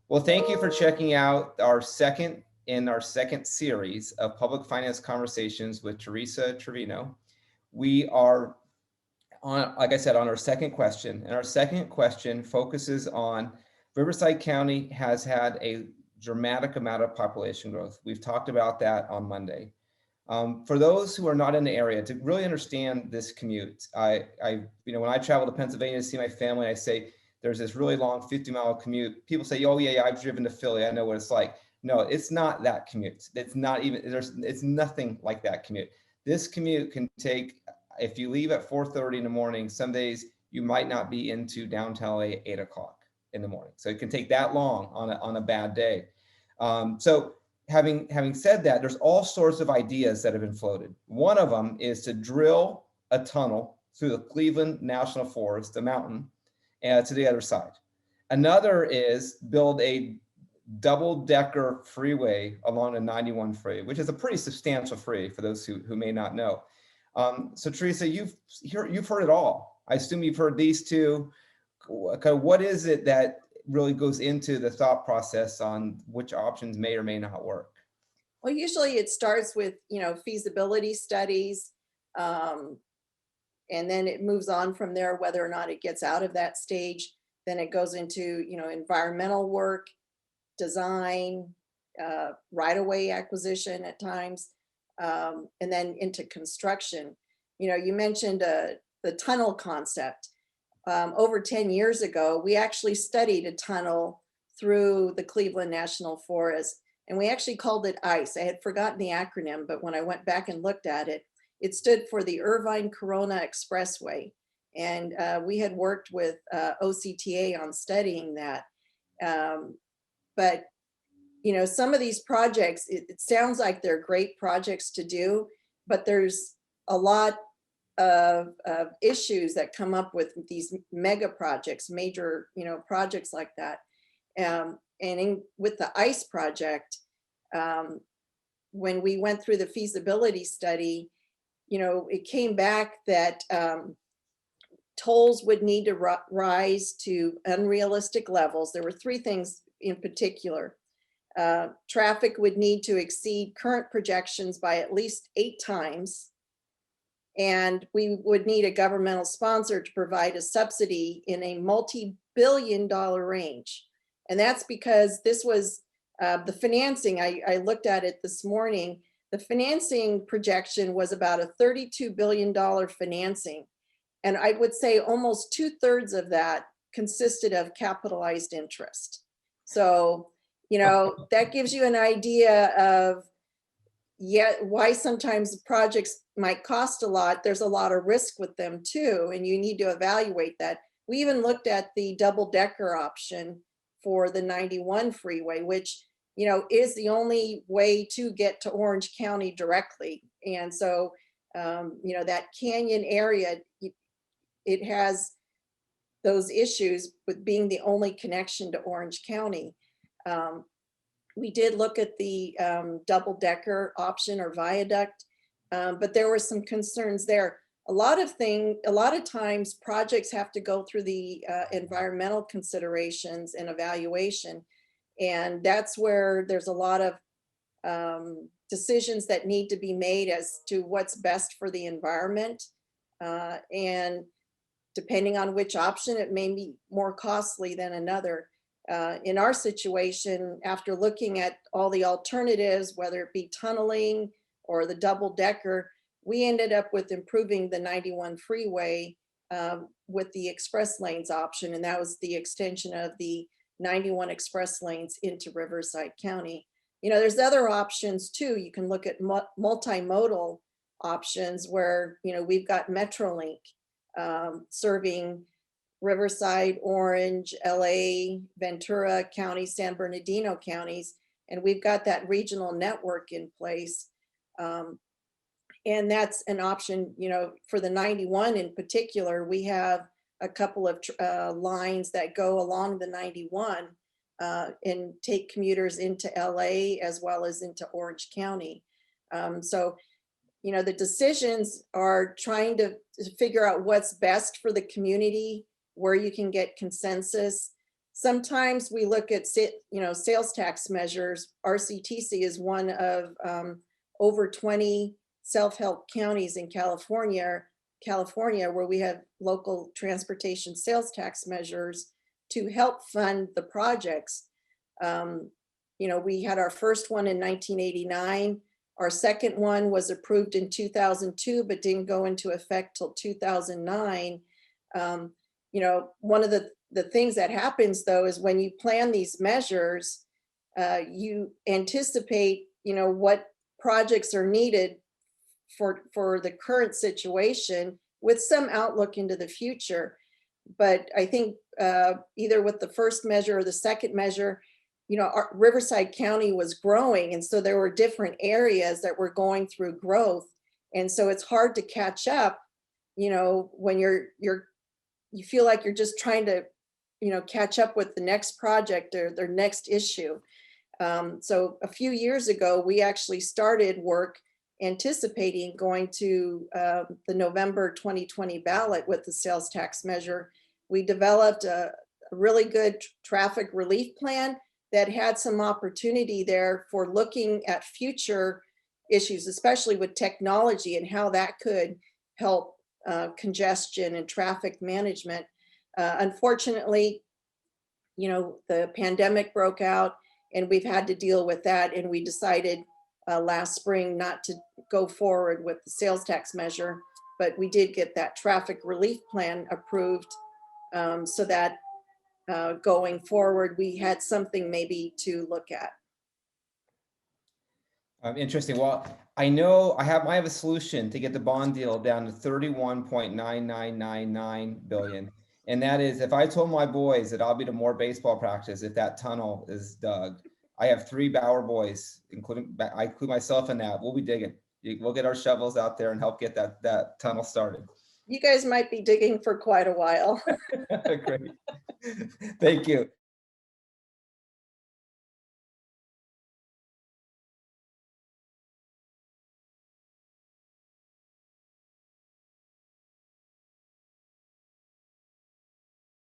Well, thank you for checking out our second series of public finance conversations with Teresa Trevino. We are on, like I said, on our second question, and our second question focuses on Riverside County has had a dramatic amount of population growth. We've talked about that on Monday. For those who are not in the area, to really understand this commute, when I travel to Pennsylvania to see my family, I say there's this really long 50-mile commute. People say, "Oh yeah, I've driven to Philly. I know what it's like." No, it's not that commute. It's not even. It's nothing like that commute. This commute can take, if you leave at 4:30 in the morning, some days you might not be into downtown LA at 8 o'clock in the morning. So it can take that long on a bad day. So having said that, there's all sorts of ideas that have been floated. One of them is to drill a tunnel through the Cleveland National Forest, the mountain, to the other side. Another is build a double-decker freeway along the 91 freeway, which is a pretty substantial freeway for those who may not know. So Teresa, you've heard it all. I assume you've heard these two. What is it that really goes into the thought process on which options may or may not work? Well, usually it starts with, feasibility studies, and then it moves on from there, whether or not it gets out of that stage. Then it goes into, environmental work, design, right-of-way acquisition at times, and then into construction. You mentioned the tunnel concept. Over 10 years ago, we actually studied a tunnel through the Cleveland National Forest, and we actually called it ICE. I had forgotten the acronym, but when I went back and looked at it, it stood for the Irvine Corona Expressway. And we had worked with OCTA on studying that. But some of these projects, it sounds like they're great projects to do, but there's a lot of issues that come up with these mega projects, major, projects like that. With the ICE project, when we went through the feasibility study, it came back that tolls would need to rise to unrealistic levels. There were three things in particular. Traffic would need to exceed current projections by at least 8 times. And we would need a governmental sponsor to provide a subsidy in a multi-billion-dollar range. And that's because this was the financing. I looked at it this morning. The financing projection was about a $32 billion financing. And I would say almost 2/3 of that consisted of capitalized interest. So, that gives you an idea of why sometimes projects might cost a lot. There's a lot of risk with them too, and you need to evaluate that. We even looked at the double-decker option for the 91 freeway, which is the only way to get to Orange County directly. And so that canyon area, it has those issues with being the only connection to Orange County. We did look at the double-decker option or viaduct, but there were some concerns there. A lot of times projects have to go through the environmental considerations and evaluation. And that's where there's a lot of decisions that need to be made as to what's best for the environment. And depending on which option, it may be more costly than another. In our situation, after looking at all the alternatives, whether it be tunneling or the double-decker, we ended up with improving the 91 freeway with the express lanes option, and that was the extension of the 91 express lanes into Riverside County. There's other options too. You can look at multimodal options where, we've got Metrolink serving Riverside, Orange, LA, Ventura County, San Bernardino counties, and we've got that regional network in place. And that's an option, for the 91 in particular. We have a couple of lines that go along the 91 and take commuters into LA as well as into Orange County. So, the decisions are trying to figure out what's best for the community, where you can get consensus. Sometimes we look at, sales tax measures. RCTC is one of over 20 self-help counties in California, where we have local transportation sales tax measures to help fund the projects. We had our first one in 1989. Our second one was approved in 2002, but didn't go into effect till 2009. One of the things that happens though is when you plan these measures, you anticipate, what projects are needed for the current situation with some outlook into the future. But I think either with the first measure or the second measure, our Riverside County was growing. And so there were different areas that were going through growth. And so it's hard to catch up, when you feel like you're just trying to, catch up with the next project or their next issue. So a few years ago, we actually started work anticipating going to the November 2020 ballot with the sales tax measure. We developed a really good traffic relief plan that had some opportunity there for looking at future issues, especially with technology and how that could help congestion and traffic management. Unfortunately, the pandemic broke out and we've had to deal with that. And we decided last spring not to go forward with the sales tax measure, but we did get that traffic relief plan approved, so that going forward, we had something maybe to look at. Interesting. Well, I know I have a solution to get the bond deal down to 31.9999 billion. And that is, if I told my boys that I'll be to more baseball practice if that tunnel is dug. I have 3 Bauer boys, I include myself in that. We'll be digging. We'll get our shovels out there and help get that tunnel started. You guys might be digging for quite a while. Great. Thank you.